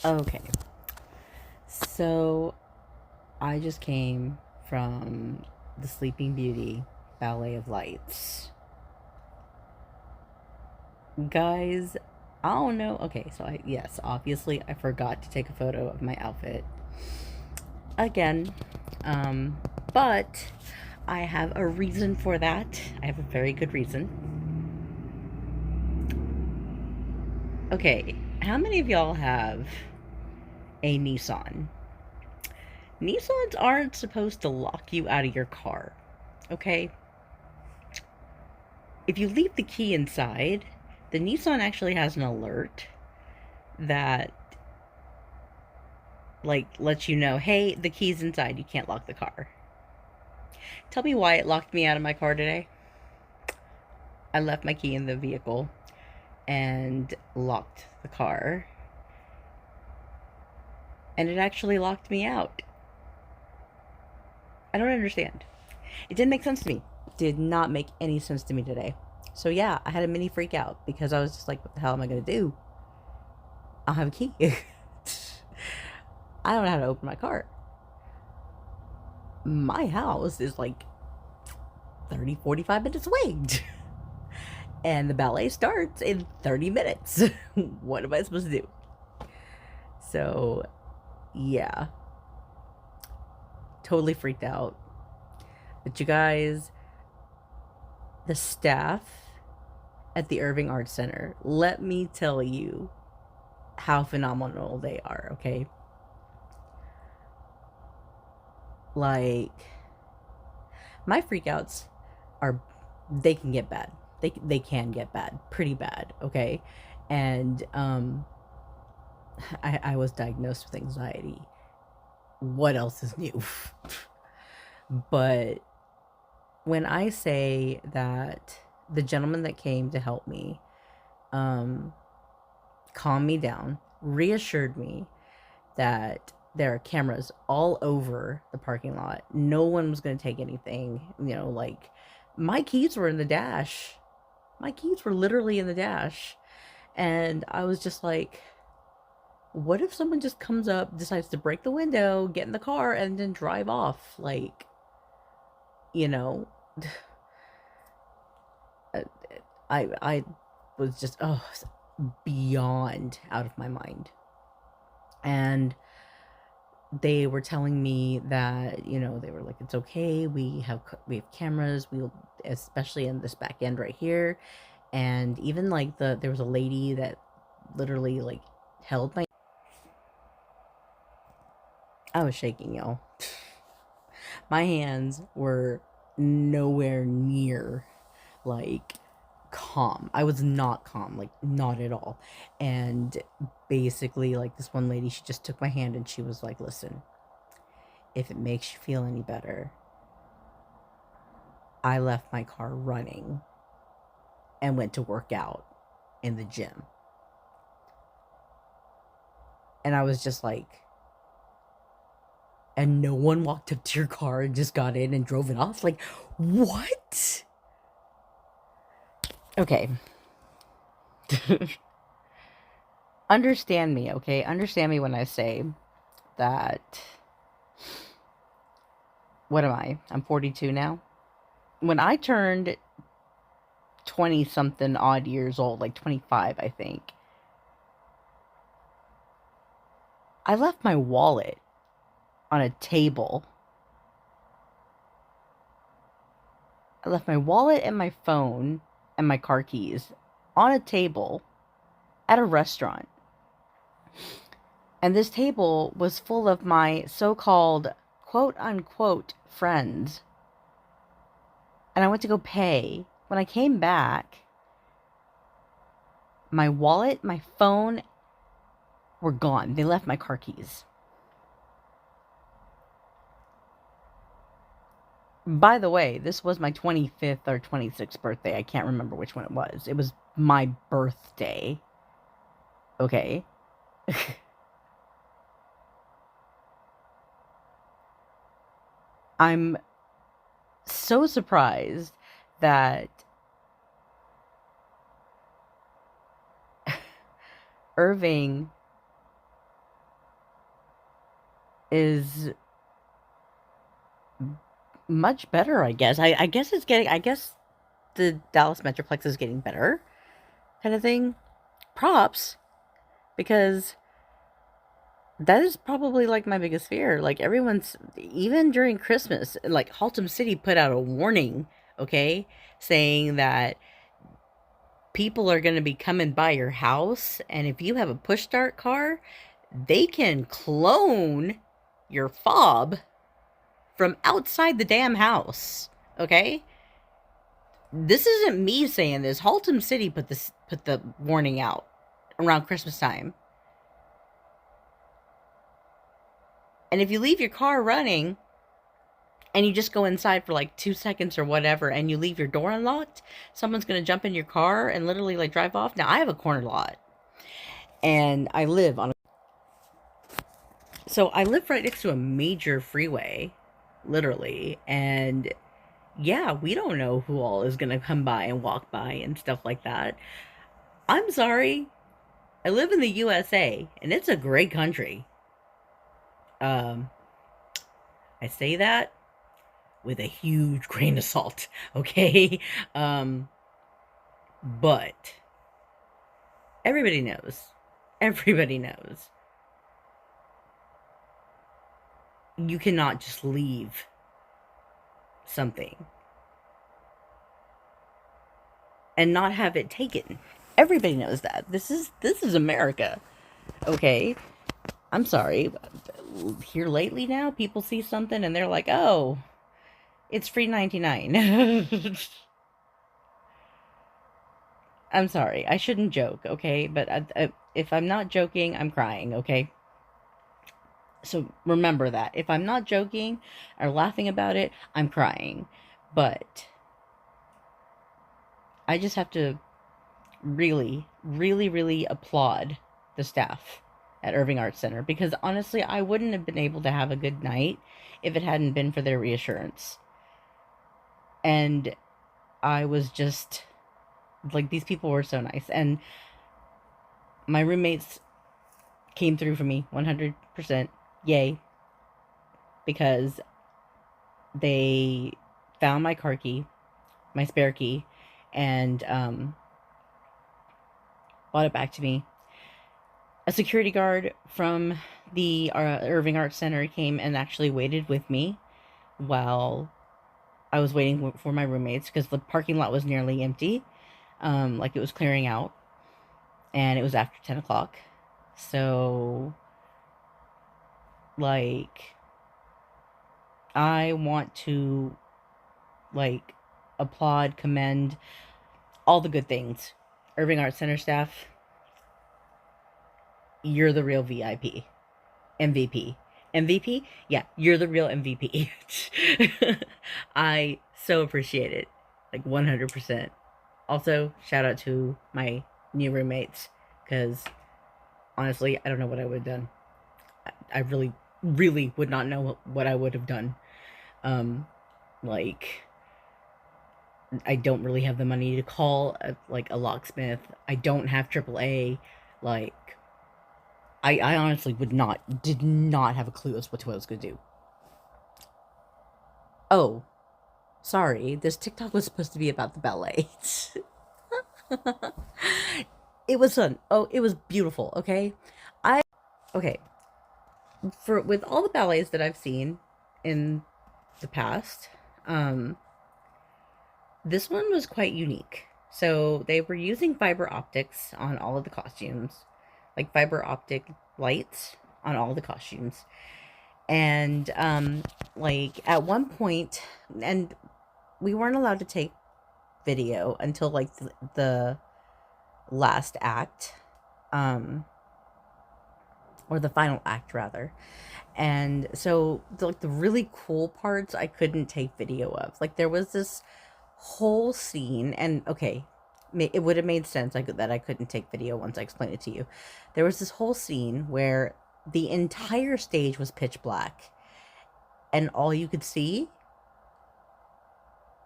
Okay, so I just came from the Sleeping Beauty Ballet of Lights. Guys, I don't know. Okay, so yes, obviously I forgot to take a photo of my outfit again. Um, but I have a reason for that. I have a very good reason. Okay, how many of y'all have a Nissan? Nissans aren't supposed to lock you out of your car, okay? If you leave the key inside, the Nissan actually has an alert that lets you know, hey, the key's inside, you can't lock the car. Tell me why it locked me out of my car today. I left my key in the vehicle and locked the car, and it actually locked me out. I don't understand. It didn't make sense to me. Did not make any sense to me today. So yeah, I had a mini freak out because I was just like, what the hell am I gonna do? I don't have a key. I don't know how to open my car. My house is like 30, 45 minutes away. And the ballet starts in 30 minutes. What am I supposed to do? So, yeah, totally freaked out. But you guys, the staff at the Irving Arts Center, let me tell you how phenomenal they are, okay? Like, my freakouts are, they can get bad. They can get bad, pretty bad, okay? And I was diagnosed with anxiety. What else is new? But when I say that the gentleman that came to help me um, calmed me down, reassured me that there are cameras all over the parking lot. No one was going to take anything. Like my keys were in the dash. My keys were literally in the dash. And I was just like, what if someone just comes up, decides to break the window, get in the car, and then drive off? Like, you know, I was just, beyond out of my mind. And they were telling me that they were like, it's okay, we have cameras, we'll, especially in this back end right here. And even like there was a lady that literally like held my, I was shaking, y'all. My hands were nowhere near like calm. I was not calm, like not at all. And basically like this one lady, she just took my hand and she was like, listen, if it makes you feel any better, I left my car running and went to work out in the gym. And I was just like, and no one walked up to your car and just got in and drove it off? Like, what? Okay. Understand me, okay? Understand me when I say that. What am I? I'm 42 now. When I turned 20 something odd years old, like 25, I think, I left my wallet on a table. I left my wallet and my phone and my car keys on a table at a restaurant. And this table was full of my so-called quote unquote friends. And I went to go pay. When I came back, my wallet, my phone were gone. They left my car keys. By the way, this was my 25th or 26th birthday. I can't remember which one it was. It was my birthday. Okay. I'm so surprised that Irving is much better, I guess. I guess it's getting, I guess the Dallas Metroplex is getting better, kind of thing. Props, because that is probably like my biggest fear. Like everyone's, even during Christmas, like Haltom City put out a warning, okay, saying that people are going to be coming by your house, and if you have a push start car, they can clone your fob from outside the damn house. Okay? This isn't me saying this. Haltom City put the warning out around Christmas time. And if you leave your car running and you just go inside for like 2 seconds or whatever and you leave your door unlocked, someone's going to jump in your car and literally like drive off. Now, I have a corner lot and I live on a, so I live right next to a major freeway, literally, and yeah, we don't know who all is going to come by and walk by and stuff like that. I'm sorry. I live in the USA and it's a great country. Um I say that with a huge grain of salt, okay? Um but everybody knows. Everybody knows. You cannot just leave something and not have it taken. Everybody knows that. This is America. Okay? I'm sorry. Here lately now, people see something and they're like, "Oh, it's free 99." I'm sorry. I shouldn't joke, okay? But if I'm not joking, I'm crying, okay? So remember that. If I'm not joking or laughing about it, I'm crying. But I just have to really, really, really applaud the staff at Irving Arts Center, because honestly, I wouldn't have been able to have a good night if it hadn't been for their reassurance. And I was just like, these people were so nice. And my roommates came through for me 100%. Yay. Because they found my car key, my spare key, and brought it back to me. A security guard from the Irving Arts Center came and actually waited with me while I was waiting for my roommates, because the parking lot was nearly empty. Like it was clearing out, and it was after 10 o'clock. So, like, I want to, like, applaud, commend all the good things. Irving Arts Center staff, you're the real VIP. MVP. MVP? Yeah, you're the real MVP. I so appreciate it. Like 100%. Also, shout out to my new roommates, because honestly, I don't know what I would have done. I really, really would not know what I would have done. Like, I don't really have the money to call a locksmith. I don't have AAA. Like, I honestly did not have a clue as to what I was going to do. Oh, sorry. This TikTok was supposed to be about the ballet. It was fun. Oh, it was beautiful, okay? Okay. With all the ballets that I've seen in the past, this one was quite unique. So they were using fiber optics on all of the costumes, like fiber optic lights on all the costumes. And like at one point, and we weren't allowed to take video until like the last act, or the final act rather. And so the really cool parts I couldn't take video of. Like there was this whole scene, and okay, it would have made sense that I couldn't take video once I explained it to you. There was this whole scene where the entire stage was pitch black, and all you could see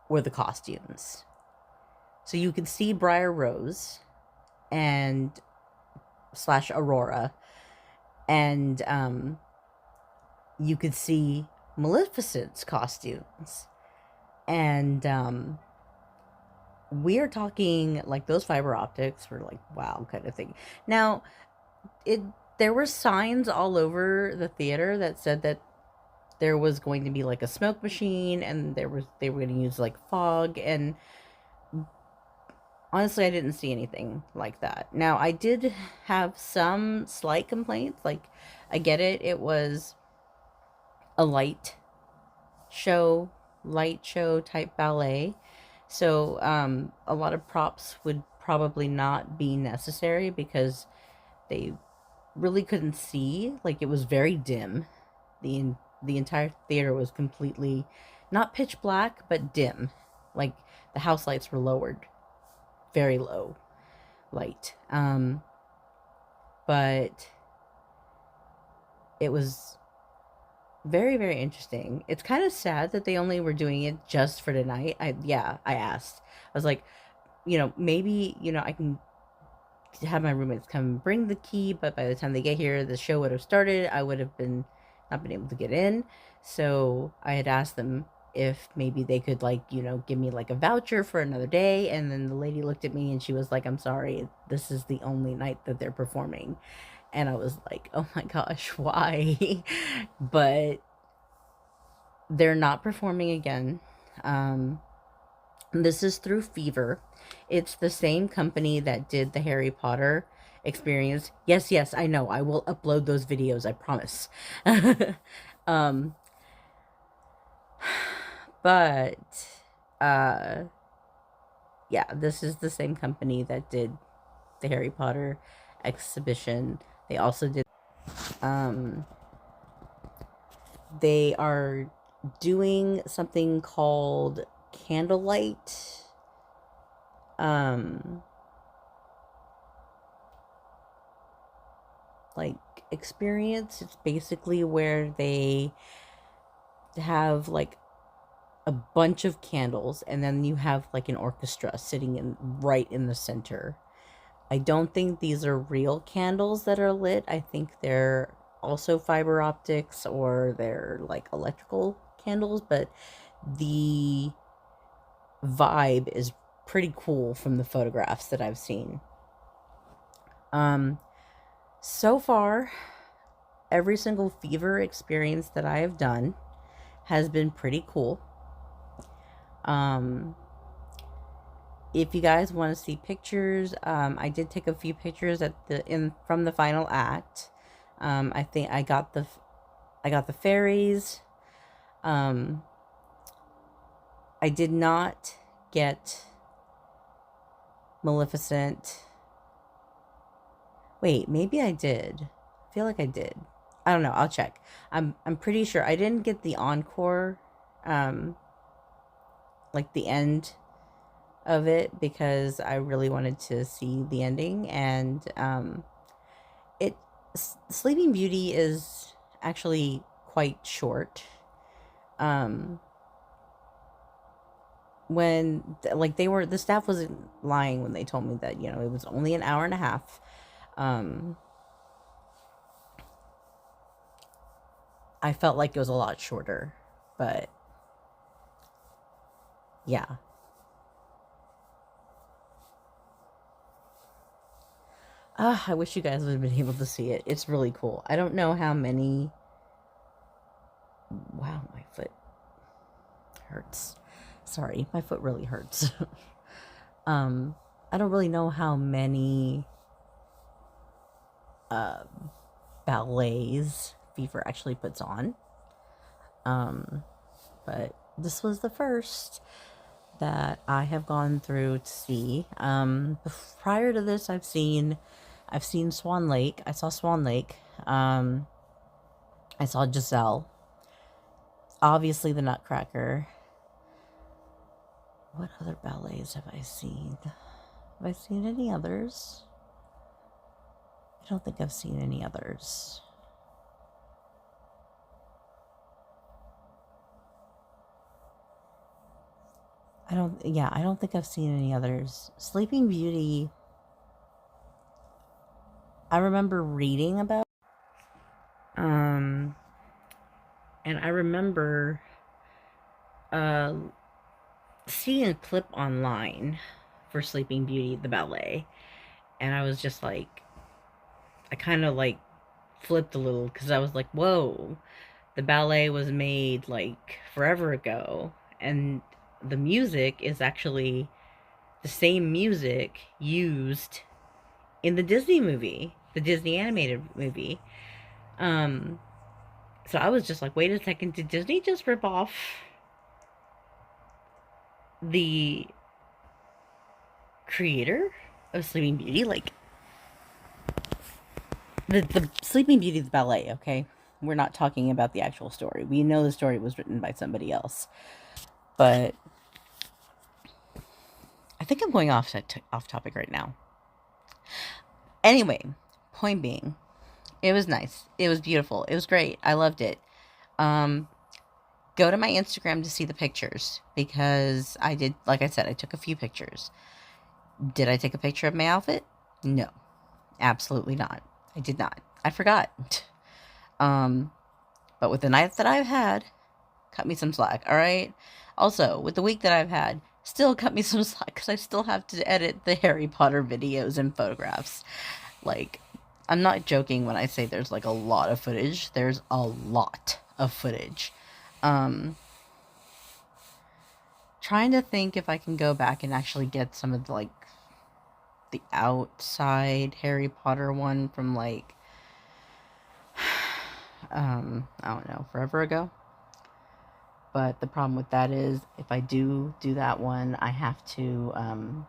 were the costumes. So you could see Briar Rose and / Aurora, and you could see Maleficent's costumes. And we are talking like those fiber optics were like wow kind of thing. Now, it there were signs all over the theater that said that there was going to be like a smoke machine, and they were going to use like fog, and honestly I didn't see anything like that. Now, I did have some slight complaints. Like, I get it, it was a show light show type ballet, so a lot of props would probably not be necessary because they really couldn't see. Like, it was very dim. The entire theater was completely not pitch black, but dim. Like, the house lights were lowered, very low light. But it was very, very interesting. It's kind of sad that they only were doing it just for tonight. I asked. I was like, maybe, I can have my roommates come bring the key, but by the time they get here, the show would have started. I would have been not been able to get in. So I had asked them if maybe they could, like, give me like a voucher for another day. And then the lady looked at me and she was like, I'm sorry, this is the only night that they're performing. And I was like, oh my gosh, why? But they're not performing again. This is through Fever. It's the same company that did the Harry Potter experience. Yes, yes, I know. I will upload those videos, I promise. um, but, yeah, this is the same company that did the Harry Potter exhibition. They also did, um, they are doing something called Candlelight. Like, experience. It's basically where they have like a bunch of candles, and then you have like an orchestra sitting right in the center. I don't think these are real candles that are lit. I think they're also fiber optics, or they're like electrical candles, but the vibe is pretty cool from the photographs that I've seen. So far, every single Fever experience that I have done has been pretty cool. If you guys want to see pictures, I did take a few pictures from the final act. I think I got the fairies. I did not get Maleficent. Wait, maybe I did. I feel like I did. I don't know. I'll check. I'm pretty sure I didn't get the encore, like the end of it, because I really wanted to see the ending. And Sleeping Beauty is actually quite short. When like the staff wasn't lying when they told me that it was only an hour and a half. I felt like it was a lot shorter, but yeah. I wish you guys would have been able to see it. It's really cool. I don't know how many. Wow, my foot hurts. Sorry, my foot really hurts. I don't really know how many ballets Fever actually puts on. But this was the first that I have gone through to see. Prior to this, I've seen Swan Lake. I saw Swan Lake. I saw Giselle. Obviously, the Nutcracker. What other ballets have I seen? Have I seen any others? I don't think I've seen any others. I don't think I've seen any others. Sleeping Beauty, I remember reading about. And I remember uh, seeing a clip online for Sleeping Beauty, the ballet. And I was just like, I kind of like flipped a little because I was like, whoa, the ballet was made like forever ago. And the music is actually the same music used in the Disney movie, the Disney animated movie. Um, so I was just like, wait a second, did Disney just rip off the creator of Sleeping Beauty? Like, the Sleeping Beauty, the ballet, okay? We're not talking about the actual story. We know the story was written by somebody else. But I think I'm going off topic right now. Anyway, point being, it was nice. It was beautiful. It was great. I loved it. Go to my Instagram to see the pictures because I did, like I said, I took a few pictures. Did I take a picture of my outfit? No, absolutely not. I did not. I forgot. But with the night that I've had, cut me some slack, all right? Also, with the week that I've had, still cut me some slack because I still have to edit the Harry Potter videos and photographs. Like, I'm not joking when I say there's like a lot of footage. There's a lot of footage. Trying to think if I can go back and actually get some of the, like, the outside Harry Potter one from like, I don't know, forever ago. But the problem with that is if I do that one, I have to, I'm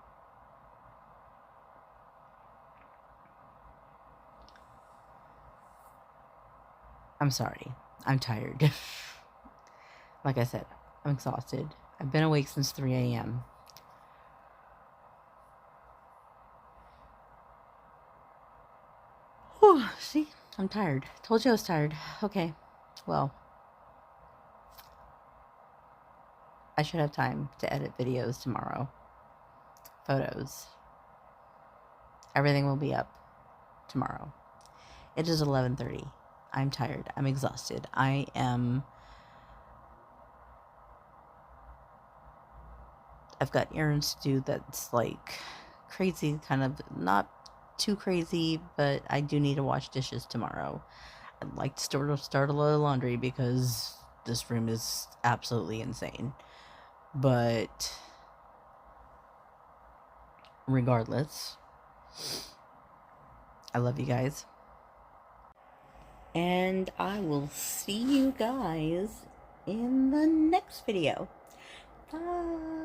sorry. I'm tired. Like I said, I'm exhausted. I've been awake since 3 a.m. Whew, see? I'm tired. Told you I was tired. Okay. Well, I should have time to edit videos tomorrow. Photos. Everything will be up tomorrow. It is 11:30. I'm tired. I'm exhausted. I've got errands to do that's like crazy, kind of not too crazy, but I do need to wash dishes tomorrow. I'd like to start a load of laundry because this room is absolutely insane. But regardless, I love you guys. And I will see you guys in the next video. Bye.